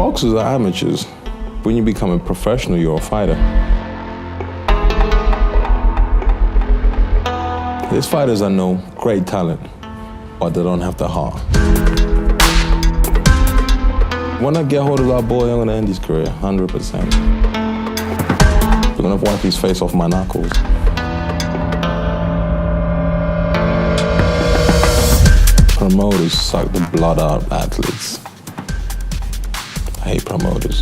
Boxers are amateurs. When you become a professional, you're a fighter. There's fighters I know, great talent, but they don't have the heart. When I get hold of that boy, I'm gonna end his career, 100%. I'm gonna wipe his face off my knuckles. Promoters suck the blood out of athletes. I hate promoters.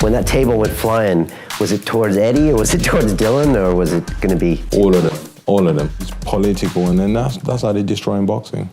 When that table went flying, was it towards Eddie or was it towards Dylan or was it going to be? All of them. It's political, and then that's how they destroy in boxing.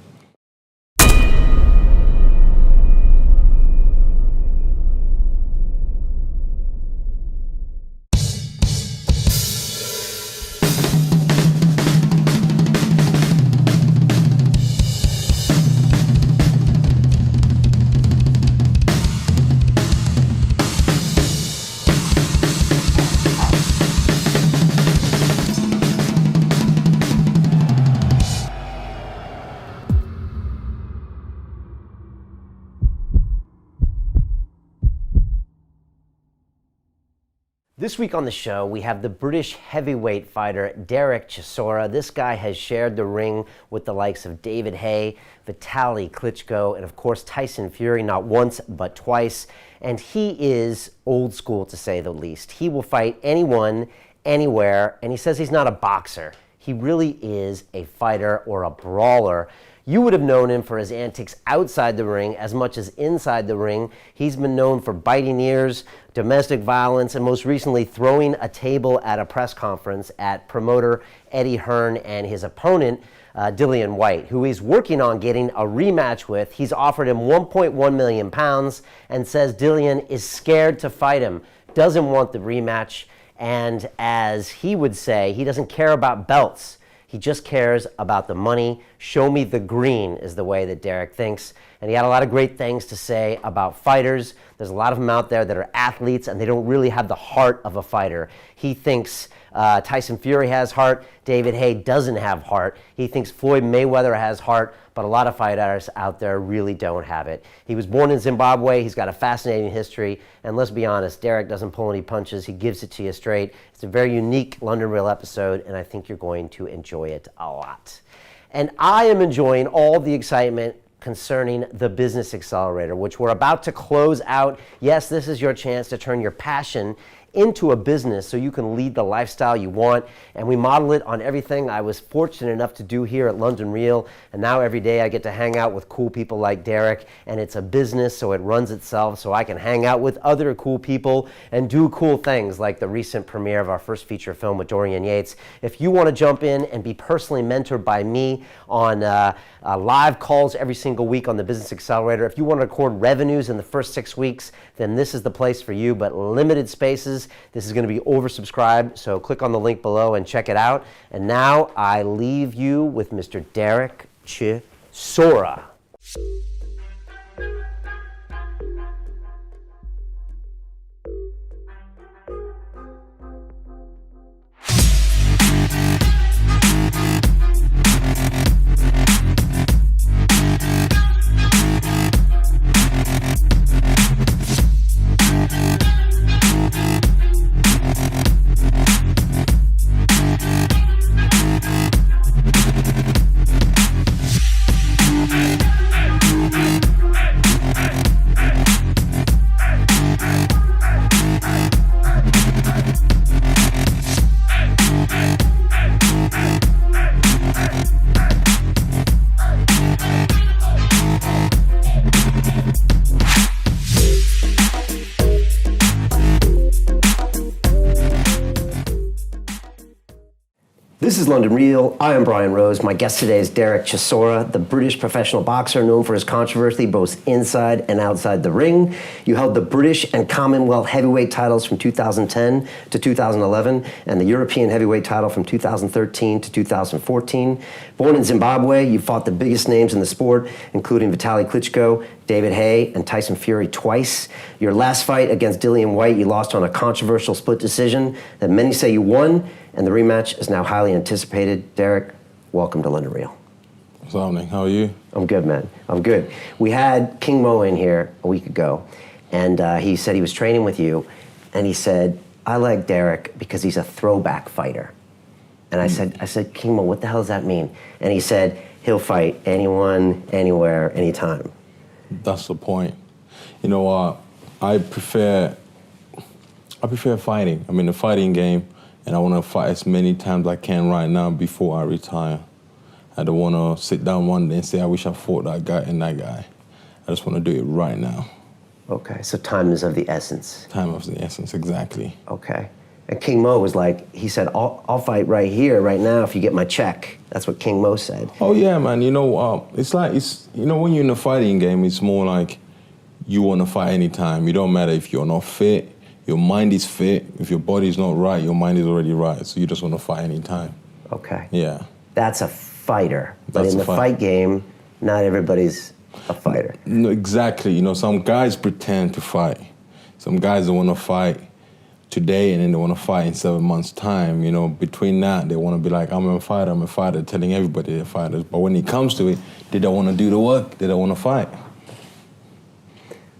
This week on the show, we have the British heavyweight fighter, Dereck Chisora. This guy has shared the ring with the likes of David Haye, Vitaly Klitschko, and of course Tyson Fury, not once but twice. And he is old school, to say the least. He will fight anyone, anywhere, and he says he's not a boxer. He really is a fighter or a brawler. You would have known him for his antics outside the ring as much as inside the ring. He's been known for biting ears, domestic violence, and most recently throwing a table at a press conference at promoter Eddie Hearn and his opponent, Dillian Whyte, who he's working on getting a rematch with. He's offered him 1.1 million pounds and says Dillian is scared to fight him, doesn't want the rematch, and as he would say, he doesn't care about belts. He just cares about the money. Show me the green is the way that Dereck thinks. And he had a lot of great things to say about fighters. There's a lot of them out there that are athletes and they don't really have the heart of a fighter. He thinks Tyson Fury has heart. David Haye doesn't have heart. He thinks Floyd Mayweather has heart, but a lot of fighters out there really don't have it. He was born in Zimbabwe. He's got a fascinating history. And let's be honest, Dereck doesn't pull any punches. He gives it to you straight. It's a very unique London Real episode, and I think you're going to enjoy it a lot. And I am enjoying all the excitement concerning the Business Accelerator, which we're about to close out. Yes, this is your chance to turn your passion into a business so you can lead the lifestyle you want, and we model it on everything I was fortunate enough to do here at London Real, and now every day I get to hang out with cool people like Dereck, and it's a business so it runs itself so I can hang out with other cool people and do cool things like the recent premiere of our first feature film with Dorian Yates. If you want to jump in and be personally mentored by me on live calls every single week on the Business Accelerator, if you want to record revenues in the first 6 weeks, then this is the place for you, but limited spaces. This is going to be oversubscribed, so click on the link below and check it out. And now I leave you with Mr. Dereck Chisora. This is London Real. I am Brian Rose. My guest today is Dereck Chisora, the British professional boxer known for his controversy both inside and outside the ring. You held the British and Commonwealth heavyweight titles from 2010 to 2011 and the European heavyweight title from 2013 to 2014. Born in Zimbabwe, you fought the biggest names in the sport, including Vitaly Klitschko, David Haye, and Tyson Fury twice. Your last fight against Dillian Whyte, you lost on a controversial split decision that many say you won, and the rematch is now highly anticipated. Dereck, welcome to London Real. What's happening? How are you? I'm good, man. I'm good. We had King Mo in here a week ago, and he said he was training with you, and he said, I like Dereck because he's a throwback fighter. And I said, King Mo, what the hell does that mean? And he said, he'll fight anyone, anywhere, anytime. That's the point. You know, I prefer fighting. I'm in the fighting game, and I want to fight as many times as I can right now before I retire. I don't want to sit down one day and say, I wish I fought that guy and that guy. I just want to do it right now. Okay, so time is of the essence. Time of the essence, exactly. Okay. And King Mo was like, he said, I'll fight right here, right now, if you get my check. That's what King Mo said. Oh, yeah, man. You know, when you're in a fighting game, it's more like you want to fight anytime. It don't matter if you're not fit, your mind is fit. If your body's not right, your mind is already right. So you just want to fight anytime. Okay. Yeah. That's a fighter. But That's in a the fight game, not everybody's a fighter. No, exactly. You know, some guys pretend to fight. Some guys don't want to fight today and then they want to fight in 7 months' time. You know, between that, they want to be like, I'm a fighter, telling everybody they're fighters. But when it comes to it, they don't want to do the work. They don't want to fight.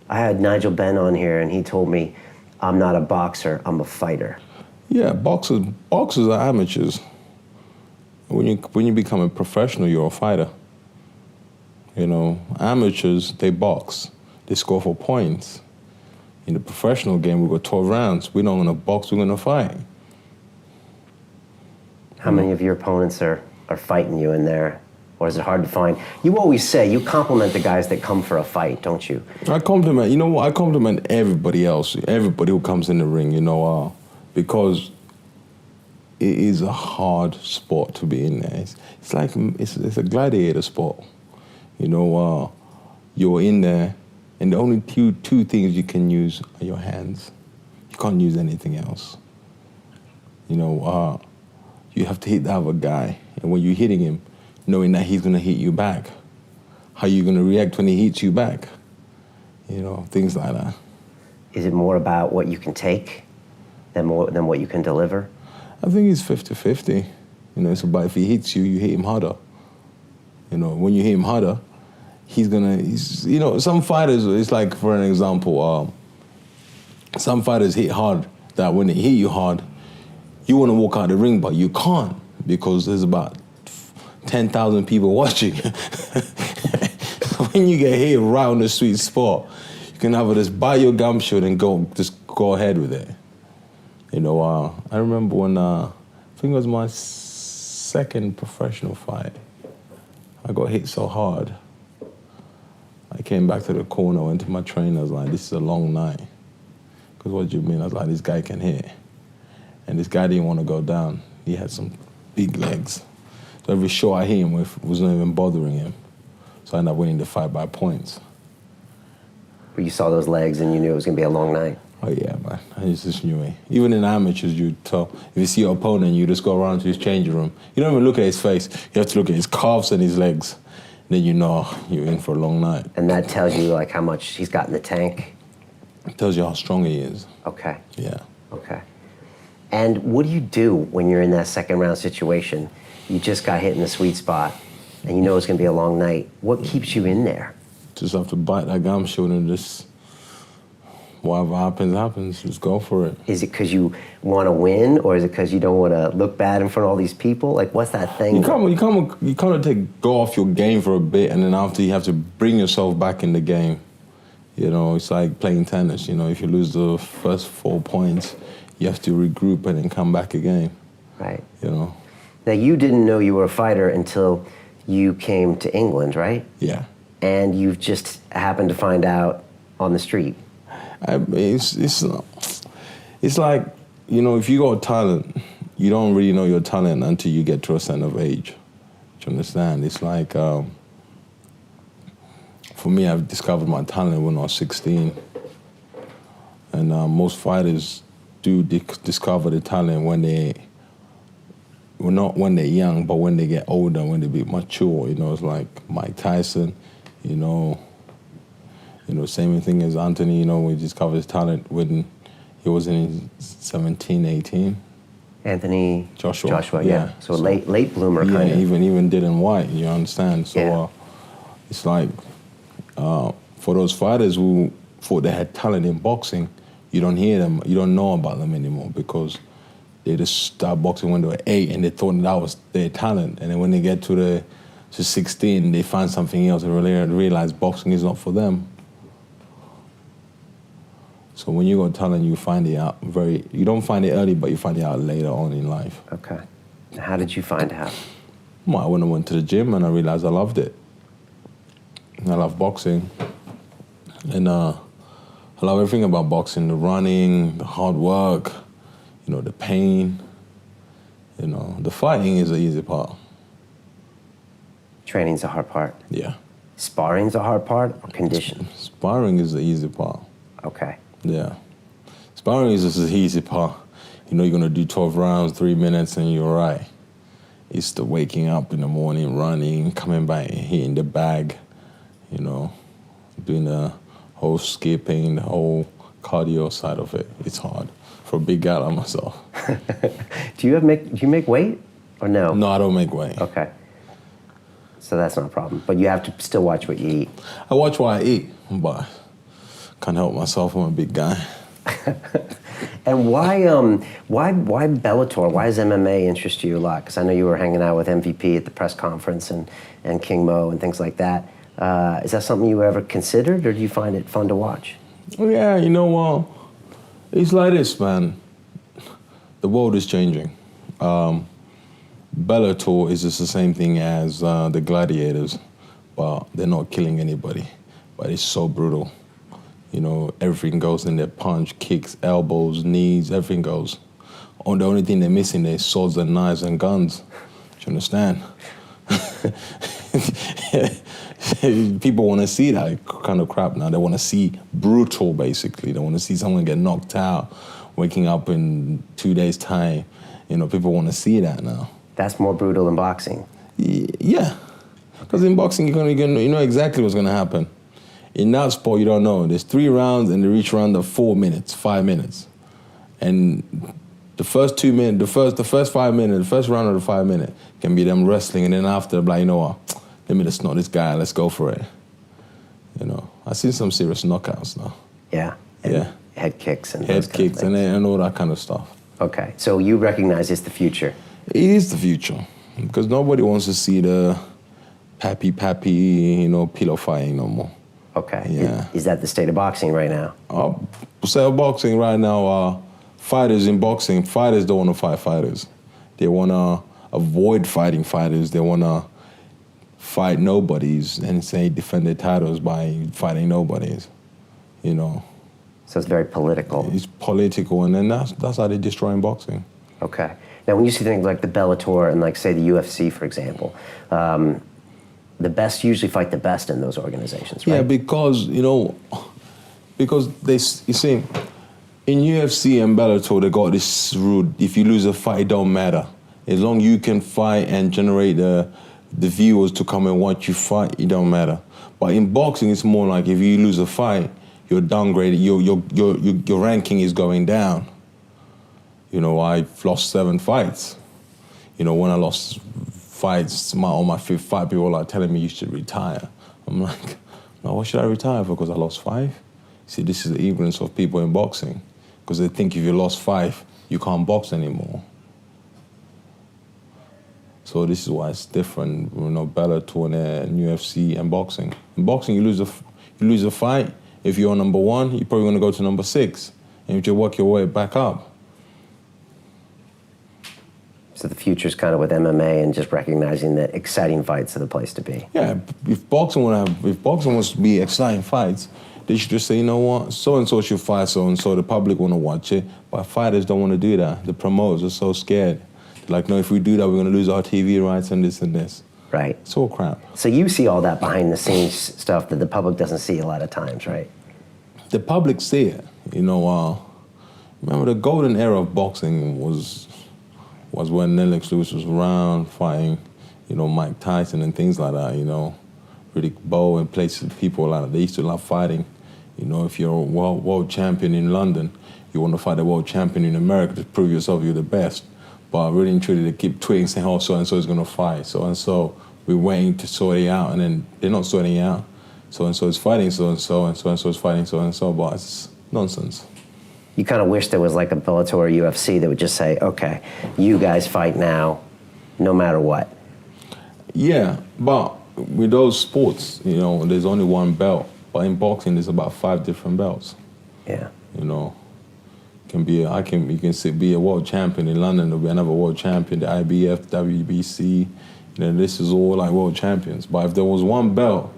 I had Nigel Benn on here, and he told me, I'm not a boxer, I'm a fighter. Yeah, boxers are amateurs. When you become a professional, you're a fighter. You know, amateurs, they box. They score for points. In the professional game, we got 12 rounds. We're not going to box, we're going to fight. How many of your opponents are fighting you in there? Or is it hard to find? You always say, you compliment the guys that come for a fight, don't you? I compliment, you know what, I compliment everybody else, everybody who comes in the ring, you know, because it is a hard sport to be in there. It's like, it's a gladiator sport. You know, you're in there, and the only two things you can use are your hands. You can't use anything else. You know, you have to hit the other guy, and when you're hitting him, knowing that he's going to hit you back. How are you going to react when he hits you back? You know, things like that. Is it more about what you can take than what you can deliver? I think it's 50-50. You know, it's about if he hits you, you hit him harder. You know, when you hit him harder, he's you know, some fighters, it's like, for an example, some fighters hit hard, that when they hit you hard, you want to walk out the ring, but you can't because there's about 10,000 people watching. When you get hit right on the sweet spot, you can either just buy your gumshoe and just go ahead with it. You know, I remember when, I think it was my second professional fight, I got hit so hard. I came back to the corner, went to my trainer, I was like, this is a long night. Because what do you mean? I was like, this guy can hit. And this guy didn't want to go down. He had some big legs. So every shot I hit him with was not even bothering him. So I ended up winning the fight by points. But you saw those legs and you knew it was going to be a long night. Oh yeah, man, I just knew it. Even in amateurs, you tell, if you see your opponent, you just go around to his changing room. You don't even look at his face. You have to look at his calves and his legs. Then you know you're in for a long night. And that tells you like how much he's got in the tank? It tells you how strong he is. Okay. Yeah. Okay. And what do you do when you're in that second round situation? You just got hit in the sweet spot and you know it's going to be a long night. What keeps you in there? Just have to bite that gumshoe and just, whatever happens, happens. Just go for it. Is it because you want to win, or is it because you don't want to look bad in front of all these people? Like, what's that thing? You kind of go off your game for a bit, and then after you have to bring yourself back in the game. You know, it's like playing tennis. You know, if you lose the first 4 points, you have to regroup and then come back again. Right. You know. Now, you didn't know you were a fighter until you came to England, right? Yeah. And you've just happened to find out on the street. It's like, you know, if you got talent, you don't really know your talent until you get to a certain of age. Do you understand? It's like, for me, I've discovered my talent when I was 16. And most fighters do discover the talent when well, not when they're young, but when they get older, when they be mature. You know, it's like Mike Tyson, you know, same thing as Anthony, you know, we discovered his talent when he was in 17, 18. Anthony Joshua, yeah. yeah. So late bloomer Yeah, kind of. even Dylan White, you understand? So Yeah. it's like, for those fighters who thought they had talent in boxing, you don't hear them, you don't know about them anymore because they just start boxing when they were 8 and they thought that was their talent. And then when they get to 16, they find something else and realize boxing is not for them. So when you got talent, you find it out you don't find it early, but you find it out later on in life. Okay. How did you find out? Well, I went to the gym and I realized I loved it. I love boxing. And I love everything about boxing, the running, the hard work, the pain. The fighting is the easy part. Training's the hard part. Yeah. Sparring's the hard part or condition? Sparring is the easy part. Okay. Yeah. Sparring is just the easy part. You're going to do 12 rounds, 3 minutes, and you're right. It's the waking up in the morning, running, coming back, hitting the bag, doing the whole skipping, the whole cardio side of it. It's hard for a big guy like myself. Do you make weight or no? No, I don't make weight. Okay. So that's not a problem. But you have to still watch what you eat. I watch what I eat, but can't help myself. I'm a big guy. And why Bellator? Why does MMA interest you a lot? Because I know you were hanging out with MVP at the press conference and King Mo and things like that. Is that something you ever considered, or do you find it fun to watch? Yeah, it's like this, man. The world is changing. Bellator is just the same thing as the gladiators, but they're not killing anybody. But it's so brutal. Everything goes in there, punch, kicks, elbows, knees, everything goes. The only thing they're missing is swords and knives and guns. Do you understand? People want to see that kind of crap now. They want to see brutal, basically. They want to see someone get knocked out, waking up in 2 days' time. People want to see that now. That's more brutal than boxing. Yeah, because in boxing, you know exactly what's going to happen. In that sport, you don't know. There's 3 rounds, and each round of 4 minutes, 5 minutes. And the first 2 minutes, the first 5 minutes, the first round of the 5 minutes can be them wrestling, and then after, like, what? Let me just knock this guy. Let's go for it. I've seen some serious knockouts now. Yeah. Yeah. Head kicks and head kicks and all that kind of stuff. Okay, so you recognize it's the future. It is the future because nobody wants to see the pappy, pillow fighting no more. Okay. Yeah. Is that the state of boxing right now? State of boxing right now, fighters in boxing, fighters don't want to fight fighters. They want to avoid fighting fighters. They want to fight nobodies and say defend their titles by fighting nobodies, So it's very political. It's political, and then that's how they're destroying boxing. Okay. Now, when you see things like the Bellator and, like, say, the UFC, for example, the best usually fight the best in those organizations, right? Yeah, because you see, in UFC and Bellator, they got this rule: if you lose a fight, it don't matter. As long as you can fight and generate the viewers to come and watch you fight, it don't matter. But in boxing, it's more like if you lose a fight, you're downgraded. Your ranking is going down. I've lost 7 fights. When I lost fights, on my 5th fight, people are telling me you should retire. I'm like, no, what should I retire for? Because I lost 5? See, this is the ignorance of people in boxing. Because they think if you lost 5, you can't box anymore. So this is why it's different, Bellator and UFC and boxing. In boxing, you lose a fight. If you're number 1, you're probably going to go to number 6, and you just work your way back up. So the future's kind of with MMA and just recognizing that exciting fights are the place to be. Yeah, if boxing wants to be exciting fights, they should just say, you know what, so and so should fight so and so. The public want to watch it, but fighters don't want to do that. The promoters are so scared. They're like, no, if we do that, we're going to lose our TV rights and this and this. Right. It's all crap. So you see all that behind the scenes stuff that the public doesn't see a lot of times, right? The public see it. Remember the golden era of boxing was when Lennox Lewis was around fighting, Mike Tyson and things like that, Riddick Bowe and places, people like that. They used to love fighting. If you're a world champion in London, you want to fight a world champion in America to prove yourself you're the best. But really and truly, they keep tweeting saying, "Oh, so and so is gonna fight, so and so." We're waiting to sort it out, and then they're not sorting it out. So and so is fighting so and so, and so and so is fighting so and so. But it's nonsense. You kind of wish there was like a Bellator or UFC that would just say, okay, you guys fight now, no matter what. Yeah, but with those sports, you know, there's only one belt. But in boxing, there's about 5 different belts. Yeah. You know, you can be a world champion in London. There'll be another world champion, the IBF, WBC. You know, this is all like world champions. But if there was one belt,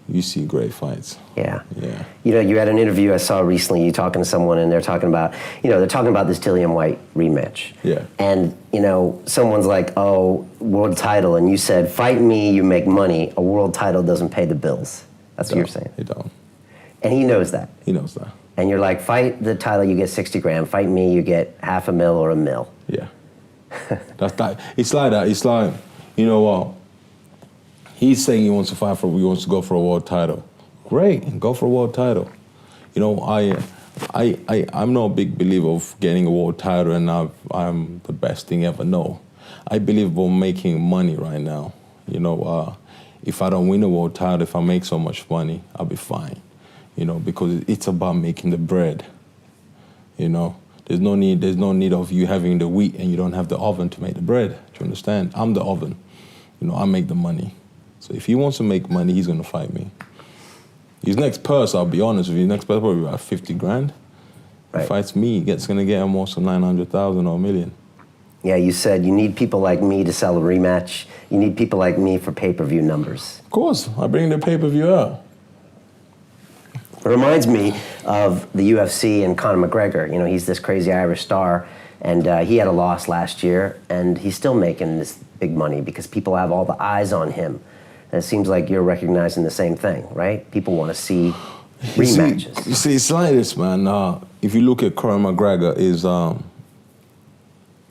you see great fights. Yeah. Yeah. You know, you had an interview I saw recently, you talking to someone, and they're talking about this Dillian White rematch. Yeah. And, you know, someone's like, oh, world title, and you said, fight me, you make money. A world title doesn't pay the bills. That's what you're saying. It don't. And he knows that. He knows that. And you're like, fight the title, you get 60 grand. Fight me, you get $500,000 or $1 million. Yeah. That's that. It's like that. It's like, you know what? He's saying he wants to go for a world title. Great, go for a world title. You know, I'm not a big believer of getting a world title and I'm the best thing ever. No, I believe we're making money right now. You know, if I don't win a world title, if I make so much money, I'll be fine. You know, because it's about making the bread. You know, there's no need of you having the wheat and you don't have the oven to make the bread. Do you understand? I'm the oven. You know, I make the money. So if he wants to make money, he's going to fight me. His next purse, I'll be honest with you, his next purse probably about 50 grand. Right. He fights me, he's going to get him also 900,000 or $1 million. Yeah, you said you need people like me to sell a rematch. You need people like me for pay-per-view numbers. Of course, I bring the pay-per-view out. It reminds me of the UFC and Conor McGregor. You know, he's this crazy Irish star, and he had a loss last year, and he's still making this big money because people have all the eyes on him. And it seems like you're recognizing the same thing, right? People want to see rematches. You see, it's like this, man. If you look at Conor McGregor,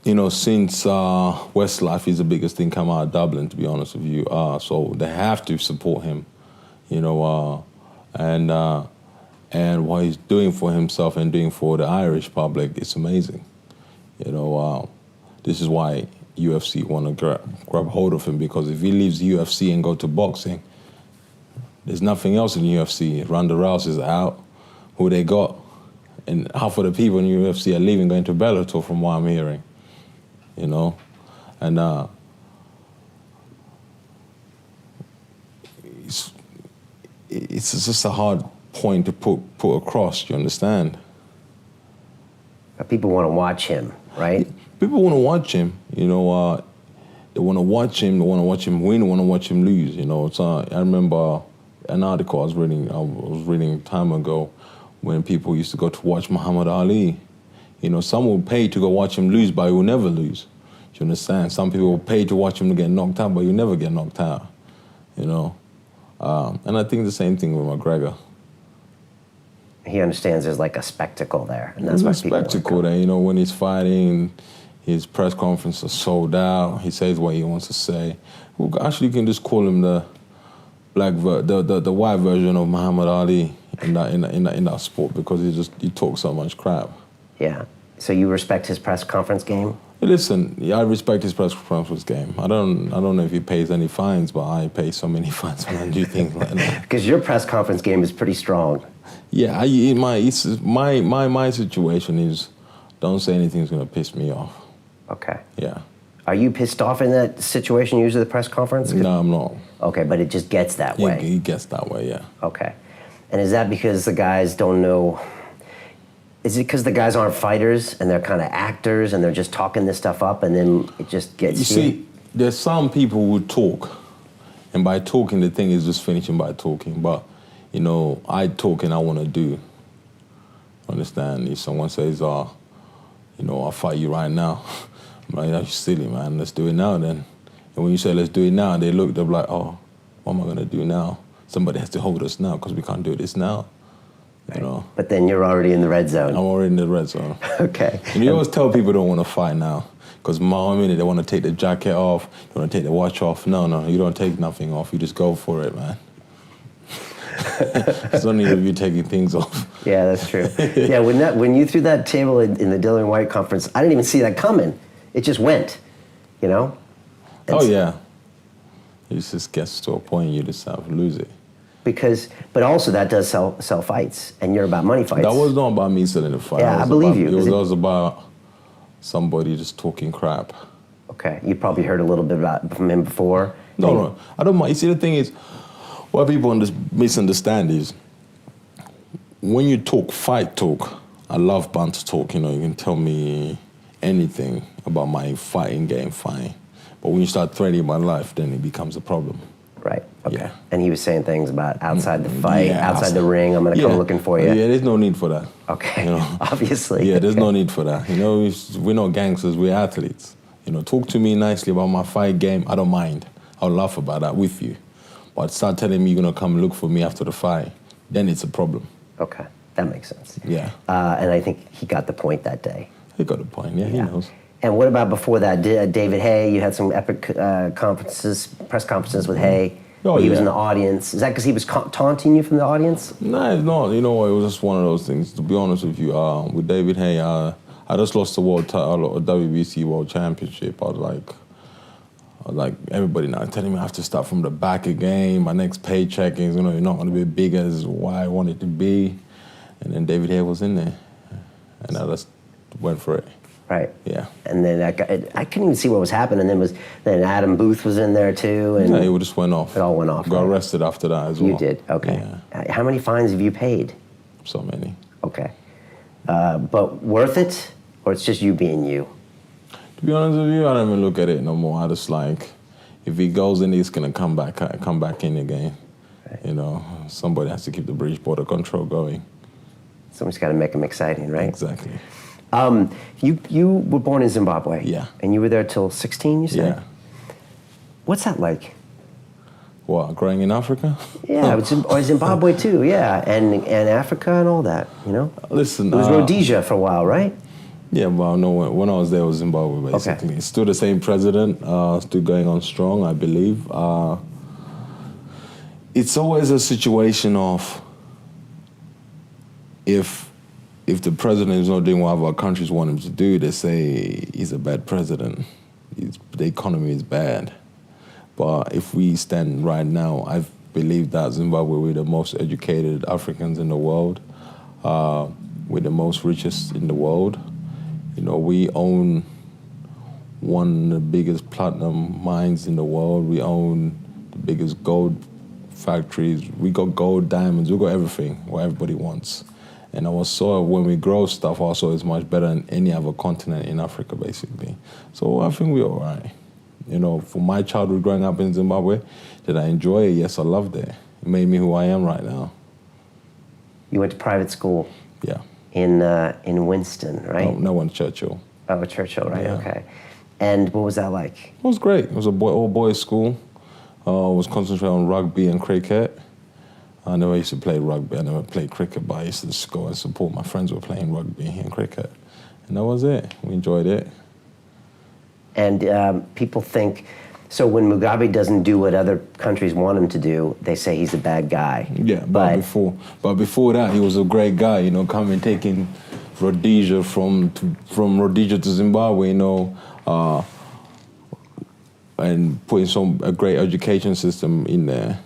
you know, since Westlife is the biggest thing come out of Dublin, to be honest with you. So they have to support him, you know, and what he's doing for himself and doing for the Irish public, it's amazing. You know, this is why UFC want to grab hold of him, because if he leaves UFC and go to boxing, there's nothing else in UFC. Ronda Rousey's out, who they got, and half of the people in UFC are leaving, going to Bellator, from what I'm hearing. You know, and it's just a hard point to put across. You understand? But people want to watch him, right? People want to watch him, you know. They want to watch him. They want to watch him win. They want to watch him lose. You know, I remember an article I was reading time ago when people used to go to watch Muhammad Ali. You know, some will pay to go watch him lose, but he will never lose. Do you understand? Some people will pay to watch him get knocked out, but you never get knocked out. You know, and I think the same thing with McGregor. He understands there's like a spectacle there, and that's why people want to come. Spectacle there. You know, when he's fighting. His press conference is sold out. He says what he wants to say. Well, actually, you can just call him the the white version of Muhammad Ali in that sport, because he talks so much crap. Yeah. So you respect his press conference game? Listen, I respect his press conference game. I don't know if he pays any fines, but I pay so many fines when I do things like that. Because your press conference game is pretty strong. Yeah. My situation is, don't say anything's gonna piss me off. Okay. Yeah. Are you pissed off in that situation, usually the press conference? No, I'm not. Okay, but it just gets that way. He gets that way, yeah. Okay. And is that because the guys don't know? Is it because the guys aren't fighters and they're kind of actors and they're just talking this stuff up and then it just gets You see, there's some people who talk, and by talking, the thing is just finishing by talking. But, you know, I talk and I want to do. Understand? If someone says, you know, I'll fight you right now. I'm like, that's silly, man. Let's do it now then. And when you say let's do it now, they're like, oh, what am I going to do now? Somebody has to hold us now because we can't do this now. Right. You know? But then you're already in the red zone. I'm already in the red zone. Okay. And you always tell people don't want to fight now, because they want to take the jacket off, they want to take the watch off. No, you don't take nothing off. You just go for it, man. There's no need of you taking things off. Yeah, that's true. Yeah, when you threw that table in the Dillian White conference, I didn't even see that coming. it just went, you know? Oh, yeah. It just gets to a point you just have to lose it. But also that does sell fights, and you're about money fights. That was not about me selling the fight. Yeah, I believe you. It was about somebody just talking crap. Okay, you probably heard a little bit from him before. No, I don't mind. You see, the thing is, what people misunderstand is, when you talk fight talk, I love banter talk. You know, you can tell me anything about my fighting game, fine. But when you start threatening my life, then it becomes a problem. Right, okay. Yeah. And he was saying things about outside the fight, outside the ring, I'm going to come looking for you. Yeah, there's no need for that. Okay, you know? Obviously. Yeah, there's no need for that. You know, we're not gangsters, we're athletes. You know, talk to me nicely about my fight game, I don't mind. I'll laugh about that with you. But start telling me you're going to come look for me after the fight, then it's a problem. Okay, that makes sense. Yeah. And I think he got the point that day. He got the point, yeah. He knows. And what about before that? David Hay, you had some epic press conferences with Hay. Oh, he was in the audience. Is that because he was taunting you from the audience? No, it's not. You know what? It was just one of those things. To be honest with you, with David Hay, I just lost the WBC World Championship. I was like everybody now telling me I have to start from the back again. My next paycheck is, you're not going to be big as what I want it to be. And then David Hay was in there, and I just went for it. Right. Yeah. And then I couldn't even see what was happening. Then Adam Booth was in there too. And yeah, it just went off. It all went off. Got arrested after that as well. You did. Okay. Yeah. How many fines have you paid? So many. Okay. But worth it, or it's just you being you? To be honest with you, I don't even look at it no more. I just if he goes in, he's gonna come back in again. Right. You know, somebody has to keep the British border control going. Someone's got to make them exciting, right? Exactly. You were born in Zimbabwe. Yeah. And you were there till 16, you said? Yeah. What's that like? What, growing in Africa? Yeah, or Zimbabwe too, yeah, and Africa and all that, you know? Listen, it was Rhodesia for a while, right? Yeah, well, no, when I was there, it was Zimbabwe, basically. Okay. Still the same president, still going on strong, I believe. It's always a situation of if the president is not doing what our countries want him to do, they say he's a bad president. The economy is bad. But if we stand right now, I believe that Zimbabwe, we're the most educated Africans in the world. We're the most richest in the world. You know, we own one of the biggest platinum mines in the world. We own the biggest gold factories. We got gold, diamonds, we got everything, what everybody wants. And when we grow stuff also is much better than any other continent in Africa, basically. So I think we're all right. You know, for my childhood growing up in Zimbabwe, did I enjoy it? Yes, I loved it. It made me who I am right now. You went to private school? Yeah. In Winston, right? No, in Churchill. Oh, Churchill, right, yeah. Okay. And what was that like? It was great. It was all boys school. I was concentrating on rugby and cricket. I never used to play rugby. I never played cricket, but I used to just go and support my friends who were playing rugby and cricket. And that was it. We enjoyed it. And people think, so when Mugabe doesn't do what other countries want him to do, they say he's a bad guy. Yeah, but before that, he was a great guy, you know, taking Rhodesia from Rhodesia to Zimbabwe, you know, and putting a great education system in there.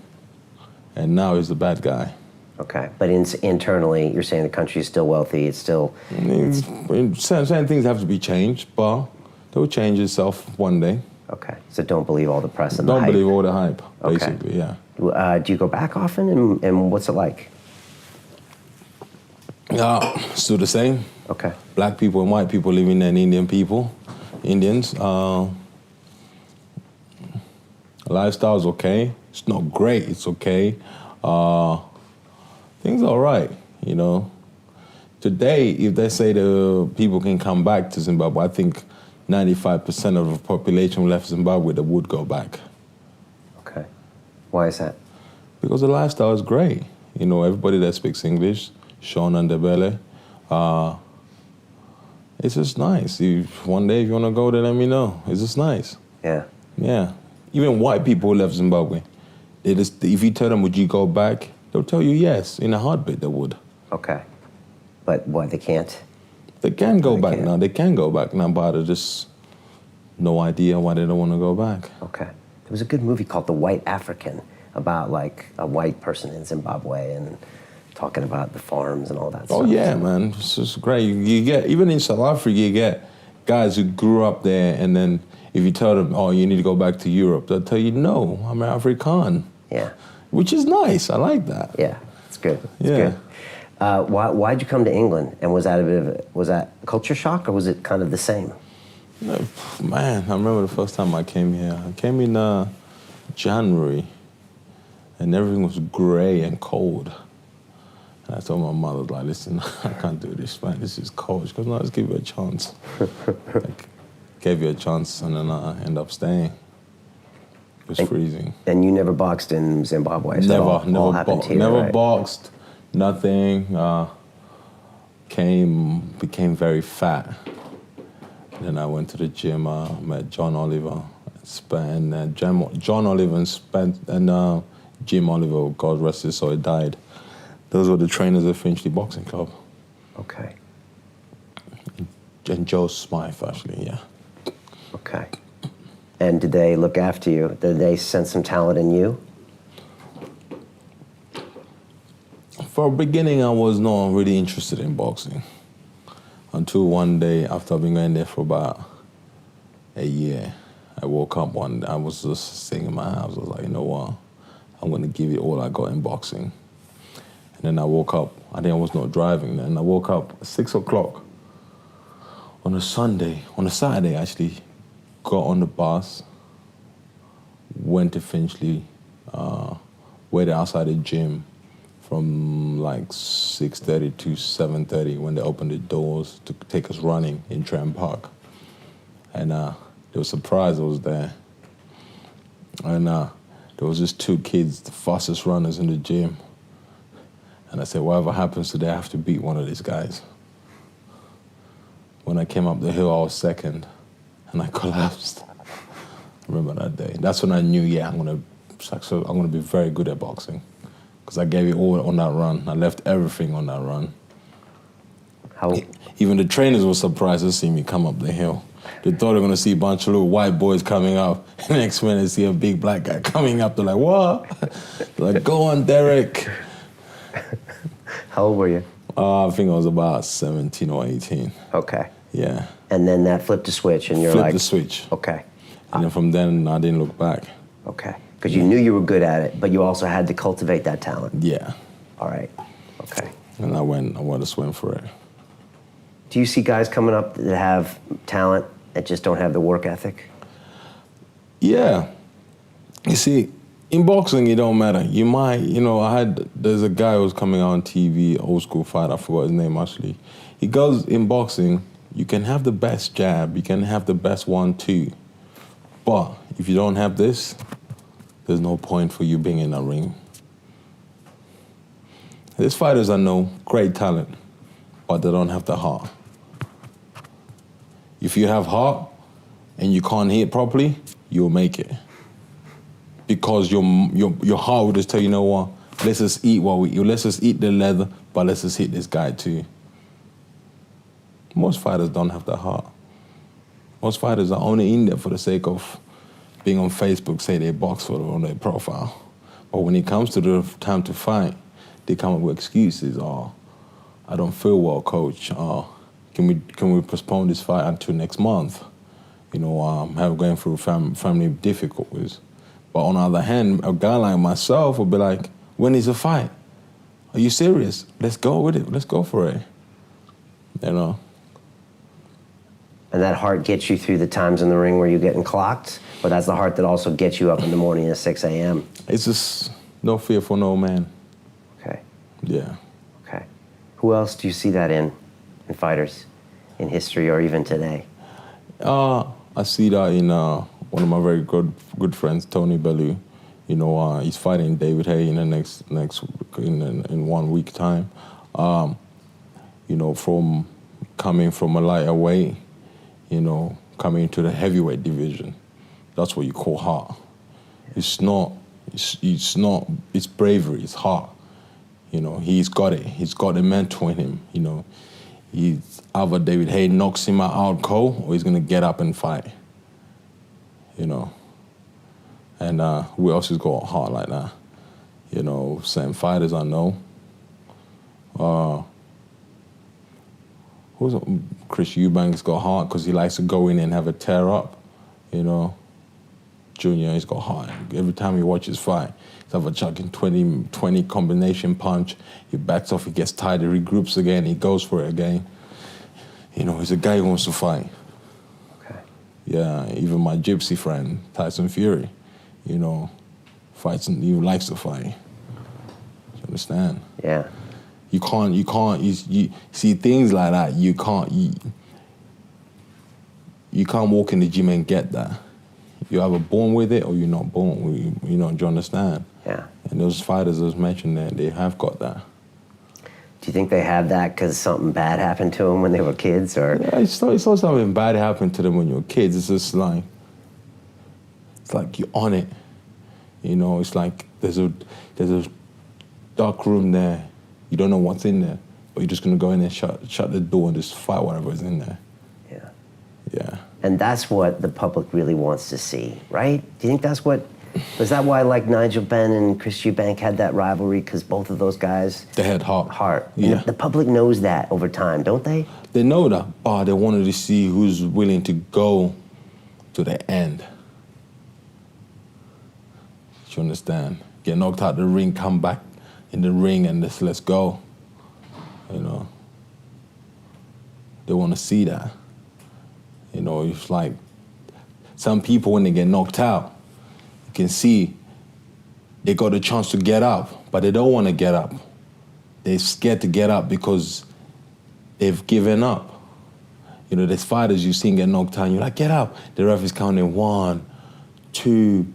And now he's the bad guy. Okay, but internally, you're saying the country is still wealthy, it's still... Certain things have to be changed, but they'll change itself one day. Okay, so don't believe all the press and the hype. Don't believe all the hype, basically, okay. Yeah. Do you go back often, and what's it like? Still the same. Okay. Black people and white people living there, and Indians. Lifestyle's okay. It's not great, it's okay. Things are all right, you know. Today, if they say the people can come back to Zimbabwe, I think 95% of the population left Zimbabwe that would go back. Okay. Why is that? Because the lifestyle is great. You know, everybody that speaks English, Sean and Debele, it's just nice. One day if you want to go there, let me know. It's just nice. Yeah. Yeah. Even white people who left Zimbabwe, if you tell them, would you go back? They'll tell you yes. In a heartbeat, they would. Okay. But what, they can't? They can go back now. They can go back now, but no idea why they don't want to go back. Okay. There was a good movie called The White African about like a white person in Zimbabwe and talking about the farms and all that stuff. Oh yeah, man, it's just great. You get, even in South Africa, you get guys who grew up there, and then if you tell them, oh, you need to go back to Europe, they'll tell you, no, I'm African. Yeah. Which is nice. I like that. Yeah, it's good. It's Yeah. good. Why'd you come to England? And was that a bit of was that culture shock, or was it kind of the same? No, man, I remember the first time I came here. I came in January, and everything was gray and cold. And I told my mother, like, listen, I can't do this, man. This is cold. She goes, no, let's give you a chance. Like, gave you a chance, and then I ended up staying. It was freezing. And you never boxed in Zimbabwe? So all happened here, never right? boxed, nothing. Became very fat. Then I went to the gym, met John Oliver, John Oliver and Jim Oliver, God rest his soul, he died. Those were the trainers of Finchley Boxing Club. Okay. And Joe Smythe, actually, yeah. Okay. And did they look after you? Did they sense some talent in you? For a beginning, I was not really interested in boxing. Until one day, after I've been going there for about a year, I woke up one day, I was just sitting in my house. I was like, you know what? I'm going to give it all I got in boxing. And then I woke up, I think I was not driving then. I woke up at 6 o'clock on a Saturday actually, got on the bus, went to Finchley, waited outside the gym from like 6:30 to 7:30 when they opened the doors to take us running in Tram Park. And they were surprised I was there. And there was just two kids, the fastest runners in the gym. And I said, whatever happens today, I have to beat one of these guys. When I came up the hill, I was second, and I collapsed. I remember that day. That's when I knew, yeah, I'm gonna be very good at boxing, because I gave it all on that run. I left everything on that run. Even the trainers were surprised to see me come up the hill. They thought they were gonna see a bunch of little white boys coming up. And next minute, they see a big black guy coming up. They're like, what? They're like, go on, Dereck. How old were you? I think I was about 17 or 18. Okay. Yeah. And then that flipped a switch, and you're like... Flipped the switch. Okay. And then from then, I didn't look back. Okay. Because you knew you were good at it, but you also had to cultivate that talent. Yeah. All right. Okay. And I went to swim for it. Do you see guys coming up that have talent that just don't have the work ethic? Yeah. You see, in boxing, it don't matter. You might, there's a guy who was coming out on TV, old school fighter, I forgot his name actually. He goes, in boxing, you can have the best jab, you can have the best 1-2, but if you don't have this, there's no point for you being in a ring. There's fighters I know, great talent, but they don't have the heart. If you have heart and you can't hit properly, you'll make it. Because your heart will just tell you, you know what, let's just eat let's just eat the leather, but let's just hit this guy too. Most fighters don't have the heart. Most fighters are only in there for the sake of being on Facebook, say they box on their profile. But when it comes to the time to fight, they come up with excuses. Oh, I don't feel well, coach. Oh, can we postpone this fight until next month? I'm going through family difficulties. But on the other hand, a guy like myself will be like, when is the fight? Are you serious? Let's go with it. Let's go for it. And that heart gets you through the times in the ring where you're getting clocked? Or that's the heart that also gets you up in the morning at 6 a.m.? It's just no fear for no man. Okay. Yeah. Okay. Who else do you see that in fighters, in history or even today? I see that in one of my very good friends, Tony Bellew. He's fighting David Haye in the next in 1 week time. From coming from a lighter weight, coming into the heavyweight division. That's what you call heart. It's bravery, it's heart. He's got it. He's got the mental in him. He's either David Haye knocks him out cold or he's gonna get up and fight. you know. And who else has got heart like that? You know, certain fighters I know. Chris Eubank's got heart because he likes to go in and have a tear up, you know. Junior, he's got heart. Every time you watch his fight, he's either chucking 20 combination punch, he backs off, he gets tired, he regroups again, he goes for it again. You know, he's a guy who wants to fight. Okay. Yeah, even my gypsy friend, Tyson Fury, you know, fights and he likes to fight. You understand? Yeah. You see things like that, you can't walk in the gym and get that. You're either born with it or you're not born with it, you know, do you understand? Yeah. And those fighters I was mentioned there, they have got that. Do you think they have that because something bad happened to them when they were kids, or? Yeah, it's not something bad happened to them when you were kids. It's just like, it's like you're on it. You know, it's like there's a dark room there. You don't know what's in there, but you're just gonna go in and shut the door and just fight whatever's in there. Yeah. Yeah. And that's what the public really wants to see, right? Do you think that's what, is that why like Nigel Benn and Chris Eubank had that rivalry? Because both of those guys... They had heart. Yeah. And the public knows that over time, don't they? They know that, but they wanted to see who's willing to go to the end. You understand? Get knocked out the ring, come back in the ring and just let's go. You know? They want to see that. You know, it's like some people when they get knocked out, you can see they got a chance to get up, but they don't want to get up. They're scared to get up because they've given up. You know, there's fighters you've seen get knocked out, and you're like, get up. The ref is counting 1, 2,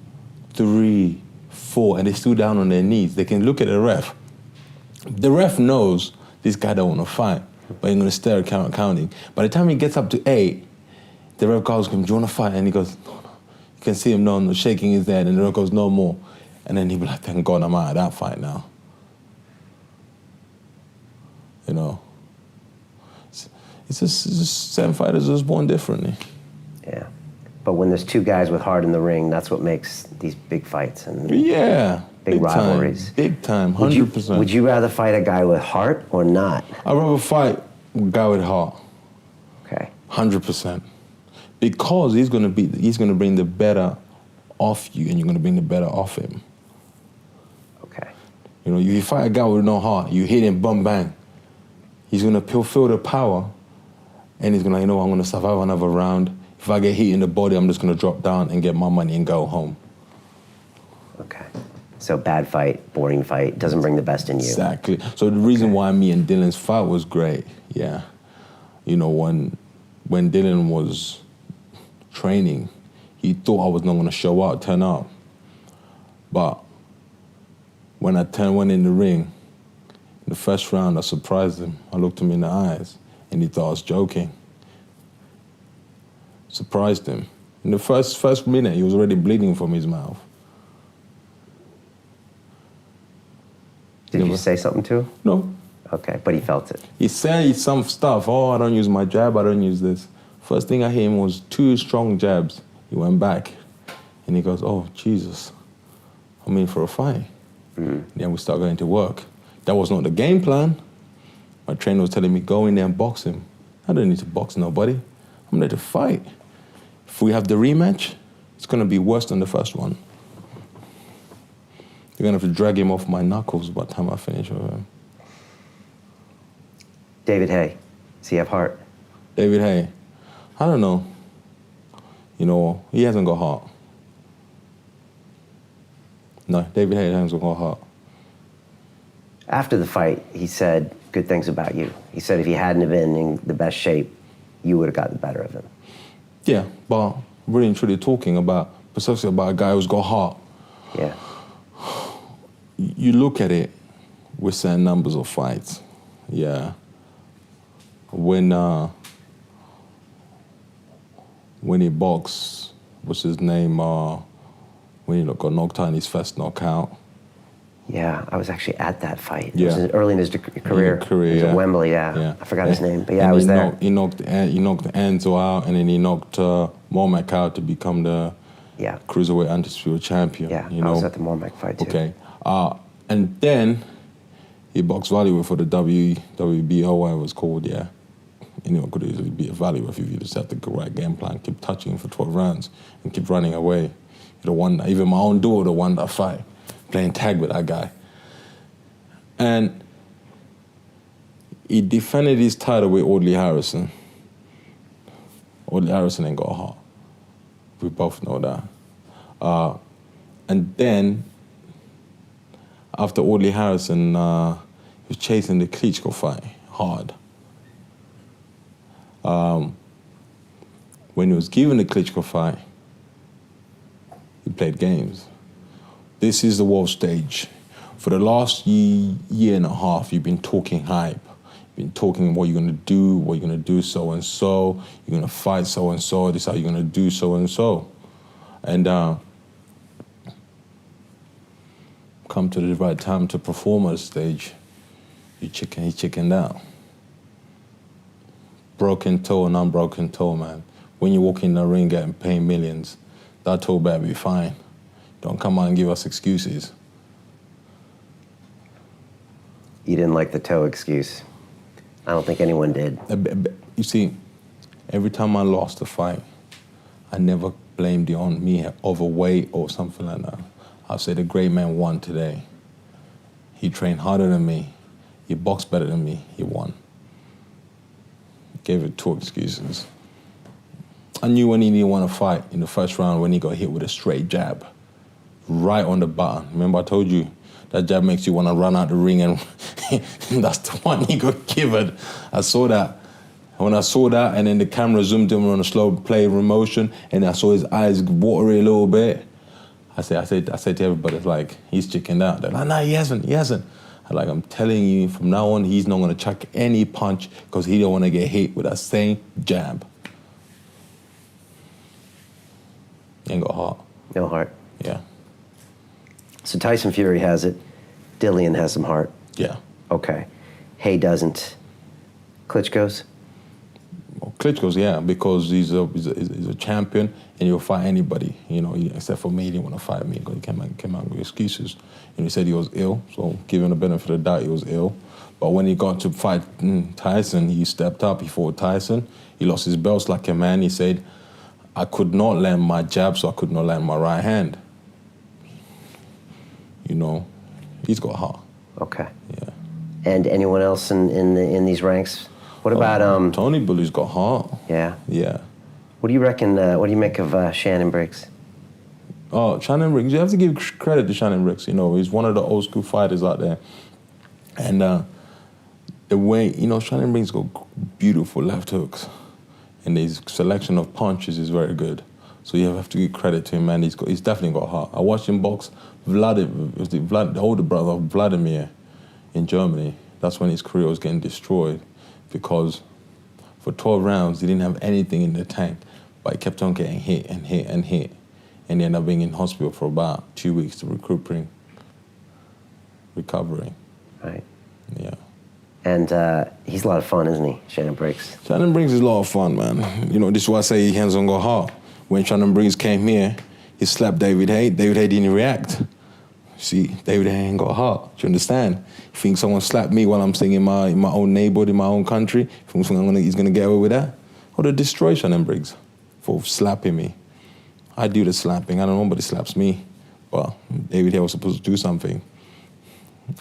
3, 4, and they're still down on their knees. They can look at the ref. The ref knows this guy don't want to fight, but he's going to stare at counting. By the time he gets up to 8, the ref goes, do you want to fight? And he goes, no. You can see him no, shaking his head, and the ref goes, no more. And then he'll be like, thank God I'm out of that fight now. You know? It's just certain fighters are just born differently. Yeah. But when there's two guys with heart in the ring, that's what makes these big fights and yeah, big rivalries. Big time, 100%. Would you rather fight a guy with heart or not? I'd rather fight a guy with heart. Okay. 100%. Because he's gonna bring the better off you, and you're gonna bring the better off him. Okay. You know, you fight a guy with no heart, you hit him, bum bang. He's gonna feel the power, and he's gonna, you know, I'm gonna survive another round. If I get hit in the body, I'm just gonna drop down and get my money and go home. Okay. So bad fight, boring fight, doesn't bring the best in you. Exactly. So the reason why me and Dylan's fight was great, yeah. You know, when Dylan was training, he thought I was not gonna turn up. But when I went in the ring, in the first round, I surprised him. I looked him in the eyes, and he thought I was joking. Surprised him. In the first minute, he was already bleeding from his mouth. Did you say something to him? No. Okay, but he felt it. He said some stuff. Oh, I don't use my jab, I don't use this. First thing I hear him was 2 strong jabs. He went back, and he goes, oh, Jesus, I'm in for a fight. Mm-hmm. Then we start going to work. That was not the game plan. My trainer was telling me, go in there and box him. I don't need to box nobody. I'm there to fight. If we have the rematch, it's going to be worse than the first one. You're going to have to drag him off my knuckles by the time I finish with him. David Haye, does he have heart? David Haye, I don't know. You know, he hasn't got heart. No, David Haye hasn't got heart. After the fight, he said good things about you. He said if he hadn't have been in the best shape, you would have gotten the better of him. Yeah, but really and truly talking about, precisely about a guy who's got heart. Yeah. You look at it with certain numbers of fights. Yeah. When he boxed, what's his name? When he got knocked out in his first knockout. Yeah, I was actually at that fight. Yeah. It was early in his career. It was at Wembley, yeah. I forgot his name, but yeah, I was there. He knocked Enzo out, and then he knocked Momac out to become the Yeah. Cruiserweight undisputed champion. Yeah, You I know? was at the Mormac fight too. Okay. And then he boxed Value for the WBO, whatever it's called, yeah. Anyone could easily beat a Value if you just have the right game plan, keep touching him for 12 rounds and keep running away. You don't want that. Even my own daughter won that fight, playing tag with that guy. And he defended his title with Audley Harrison. Audley Harrison ain't got a heart. We both know that. And then, after Audley Harrison, he was chasing the Klitschko fight hard. When he was given the Klitschko fight, he played games. This is the world stage. For the last year and a half, you've been talking hype. You've been talking what you're going to do, what you're going to do so-and-so. You're going to fight so-and-so. This is how you're going to do so-and-so. And come to the right time to perform at the stage, he chickened out. Broken toe and unbroken toe, man. When you walk in the ring getting paid millions, that toe better be fine. Don't come out and give us excuses. You didn't like the toe excuse. I don't think anyone did. You see, every time I lost a fight, I never blamed it on me overweight or something like that. I said the great man won today. He trained harder than me. He boxed better than me. He won. Gave it 2 excuses. I knew when he didn't want to fight in the first round when he got hit with a straight jab, right on the button. Remember I told you, that jab makes you want to run out the ring, and that's the one he got given. I saw that. When I saw that, and then the camera zoomed in on a slow play motion, and I saw his eyes watery a little bit, I said to everybody, like, he's chickened out. They're like, no, he hasn't. I'm telling you, from now on, he's not going to chuck any punch because he don't want to get hit with that same jab. Ain't got heart. No heart. Yeah. So Tyson Fury has it. Dillian has some heart. Yeah. Okay. Hay doesn't. Klitschko's? Well, Klitschko's, yeah, because he's a champion and he'll fight anybody, you know, except for me. He didn't want to fight me because he came out with excuses. And he said he was ill, so given the benefit of the doubt, he was ill. But when he got to fight Tyson, he stepped up, he fought Tyson. He lost his belts like a man. He said, I could not land my jab, so I could not land my right hand. You know, he's got heart. Okay. Yeah. And anyone else in these ranks? What about Tony Bully's got heart. Yeah. Yeah. What do you reckon? What do you make of Shannon Briggs? Oh, Shannon Briggs. You have to give credit to Shannon Briggs. You know, he's one of the old school fighters out there, and the way Shannon Briggs got beautiful left hooks, and his selection of punches is very good. So you have to give credit to him, man. He's definitely got heart. I watched him box the older brother of Vladimir in Germany. That's when his career was getting destroyed because for 12 rounds he didn't have anything in the tank, but he kept on getting hit and hit and hit, and he ended up being in hospital for about 2 weeks to recovering. Right. Yeah. And he's a lot of fun, isn't he, Shannon Briggs? Shannon Briggs is a lot of fun, man. You know, this is why I say he hands-on got heart. When Shannon Briggs came here, he slapped David Hay. David Hay didn't react. See, David Hay ain't got heart. Do you understand? You think someone slapped me while I'm singing in my own neighborhood, in my own country? You think he's going to get away with that? Or to destroy Shannon Briggs for slapping me. I do the slapping. I don't know, nobody slaps me. But David Hay was supposed to do something.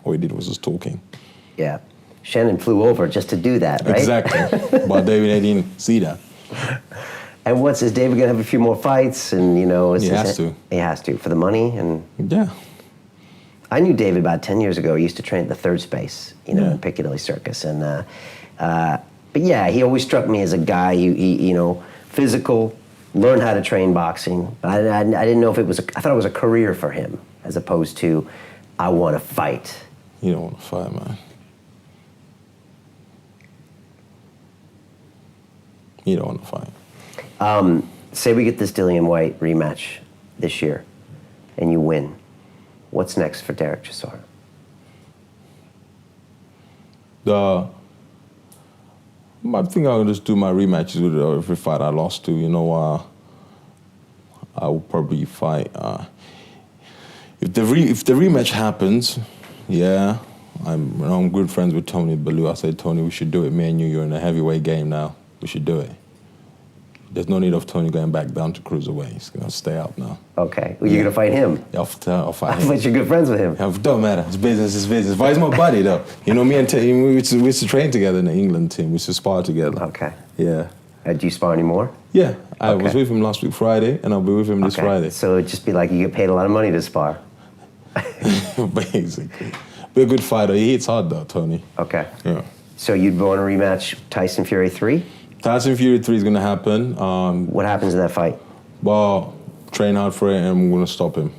All he did was just talking. Yeah. Shannon flew over just to do that, right? Exactly. But David Hay didn't see that. And is David going to have a few more fights? And, you know, he has to. He has to, for the money. And yeah. I knew David about 10 years ago. He used to train at the Third Space, in Piccadilly Circus. And, but yeah, he always struck me as a guy who, physical, learned how to train boxing. But I didn't know if it was, I thought it was a career for him, as opposed to, I want to fight. You don't want to fight, man. You don't want to fight. Say we get this Dillian White rematch this year, and you win. What's next for Dereck Chisora? I think I'll just do my rematches with every fight I lost to. I will probably fight. If the rematch happens, yeah, I'm good friends with Tony Bellew. I said, Tony, we should do it. Me and you're in a heavyweight game now. We should do it. There's no need of Tony going back down to cruiserweight. He's gonna stay up now. Okay, well, you're gonna fight him. Yeah, I'll fight him. But you're good friends with him. Yeah, don't matter. It's business. It's business. But he's my buddy, though. You know, me and we used to train together in the England team. We used to spar together. Okay. Yeah. Do you spar anymore? Yeah, I was with him last week Friday, and I'll be with him this Friday. So it'd just be like you get paid a lot of money to spar. Basically. Be a good fighter. He hits hard, though, Tony. Okay. Yeah. So you'd want to rematch Tyson Fury 3? Tyson Fury 3 is going to happen. What happens in that fight? Well, train hard for it, and I'm going to stop him.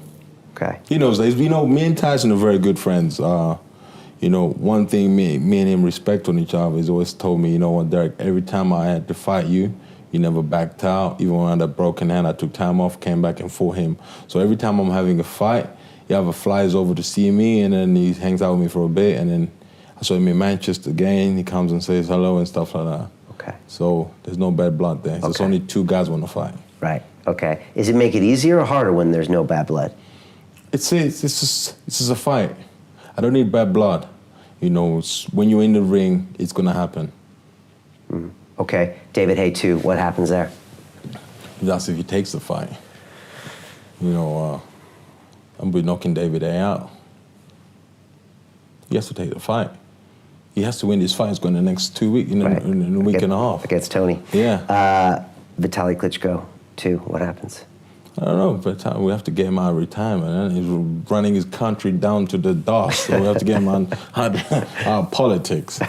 Okay. He knows that. You know, me and Tyson are very good friends. You know, one thing me and him respect on each other. He's always told me, you know what, Dereck, every time I had to fight you, you never backed out. Even when I had a broken hand, I took time off, came back and fought him. So every time I'm having a fight, he ever flies over to see me, and then he hangs out with me for a bit, and then I saw him in Manchester again. He comes and says hello and stuff like that. Okay. So there's no bad blood there. There's only two guys want to fight. Right. Okay. Does it make it easier or harder when there's no bad blood? It's just a fight. I don't need bad blood. You know, when you're in the ring, it's gonna happen. Mm-hmm. Okay. David Haye 2. What happens there? That's if he takes the fight. You know, I'm be knocking David Haye out. He has to take the fight. He has to win this fight. It's going the next 2 weeks, in a week and a half. Against Tony. Yeah. Vitaly Klitschko, 2. What happens? I don't know, but we have to get him out of retirement. He's running his country down to the dust, so we have to get him out of politics.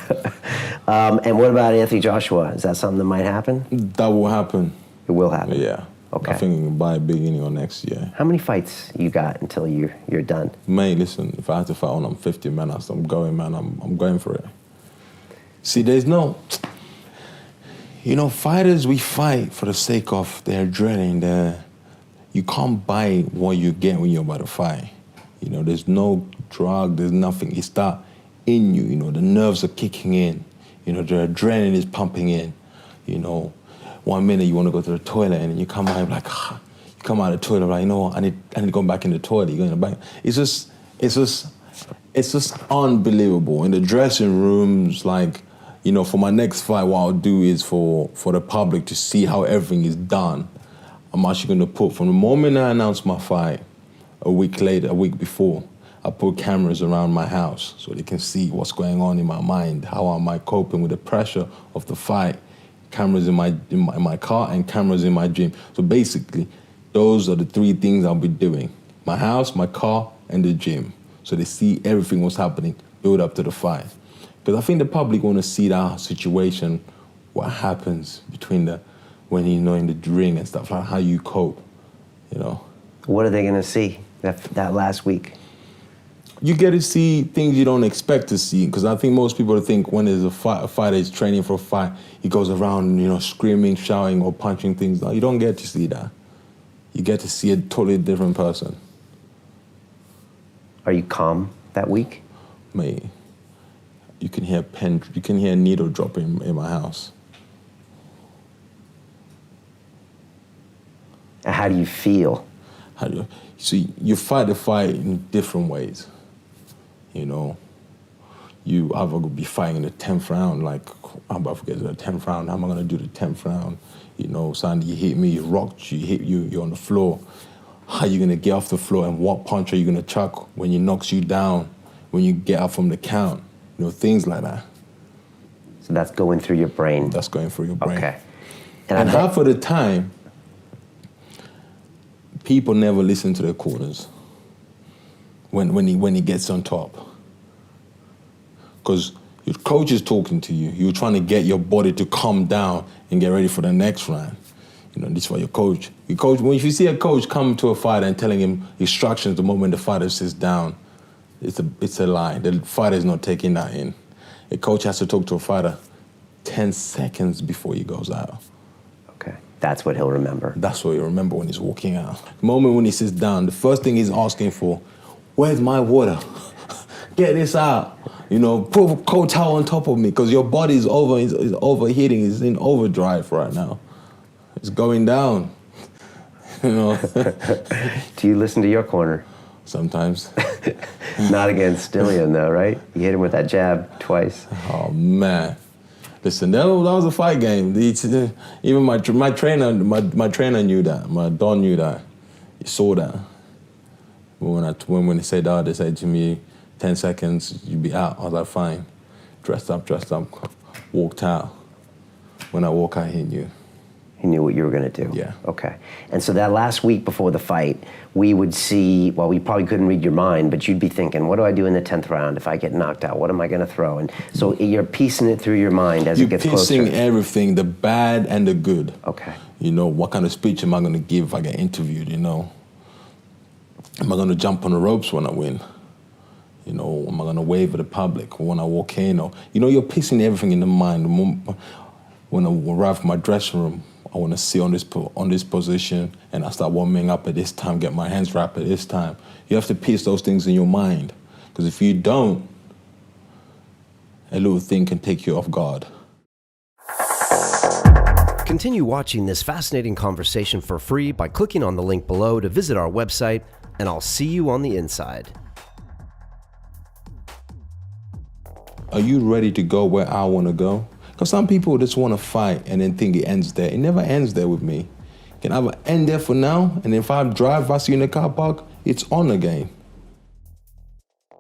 And what about Anthony Joshua? Is that something that might happen? That will happen. It will happen? Yeah. Okay. I think by beginning of next year. How many fights you got until you're done? Mate, listen, if I have to fight on, I'm 50, man. I'm going, man. I'm going for it. See, there's no... You know, fighters, we fight for the sake of their adrenaline. You can't buy what you get when you're about to fight. You know, there's no drug, there's nothing. It's that in you, you know, the nerves are kicking in. You know, the adrenaline is pumping in. You know, 1 minute you want to go to the toilet and you come out like, you come out of the toilet like, you know what, I need to go back in the toilet. You go in the back. It's just unbelievable. In the dressing rooms, like, you know, for my next fight, what I'll do is for the public to see how everything is done. I'm actually going to put, from the moment I announce my fight, a week before, I put cameras around my house so they can see what's going on in my mind, how am I coping with the pressure of the fight, cameras in my car and cameras in my gym. So basically, those are the 3 things I'll be doing. My house, my car, and the gym. So they see everything what's happening, build up to the fight. Because I think the public want to see that situation, what happens between when you know in the ring and stuff, like how you cope, you know. What are they going to see that last week? You get to see things you don't expect to see, because I think most people think when there's a fighter is training for a fight, he goes around, you know, screaming, shouting, or punching things. No, you don't get to see that. You get to see a totally different person. Are you calm that week? Mate, you can hear a needle dropping in my house. How do you feel? See, you fight the fight in different ways. You know, you either going to be fighting in the 10th round, like, I'm about to get to the 10th round, how am I going to do the 10th round? You know, son, you hit me, you rocked you, hit you, you're on the floor. How are you going to get off the floor, and what punch are you going to chuck when he knocks you down, when you get up from the count? You know, things like that. So that's going through your brain? That's going through your brain. Okay. And half of the time, people never listen to their corners when he gets on top. Because your coach is talking to you. You're trying to get your body to calm down and get ready for the next round. You know, this is why your coach, when you see a coach come to a fighter and telling him instructions the moment the fighter sits down, it's a lie. The fighter is not taking that in. A coach has to talk to a fighter 10 seconds before he goes out. Okay, that's what he'll remember. That's what he'll remember when he's walking out. The moment when he sits down, the first thing he's asking for, where's my water? Get this out. You know, put a cold towel on top of me, because your body is overheating, it's in overdrive right now. It's going down. You know, Do you listen to your corner? sometimes. Not against Dillian, though, right? You hit him with that jab twice. Oh man, listen, that was a fight game. Even my trainer, my trainer knew that. My Don knew that. He saw that. When they said that, they said to me, 10 seconds, you'll be out. I was like, fine. Dressed up, walked out. When I walk out, he knew. He knew what you were going to do? Yeah. Okay. And so that last week before the fight, we would see, well, we probably couldn't read your mind, but you'd be thinking, what do I do in the 10th round if I get knocked out? What am I going to throw? And so you're piecing it through your mind as it gets closer. You're piecing everything, the bad and the good. Okay. You know, what kind of speech am I going to give if I get interviewed, you know? Am I going to jump on the ropes when I win? You know, am I going to wave at the public when I walk in? Or, you know, you're piecing everything in the mind. When I arrive at my dressing room, I want to sit on this position, and I start warming up at this time, get my hands wrapped at this time. You have to piece those things in your mind, because if you don't, a little thing can take you off guard. Continue watching this fascinating conversation for free by clicking on the link below to visit our website, and I'll see you on the inside. Are you ready to go where I want to go? Because some people just want to fight and then think it ends there. It never ends there with me. It can either end there for now, and if I drive, I see you in the car park, it's on again.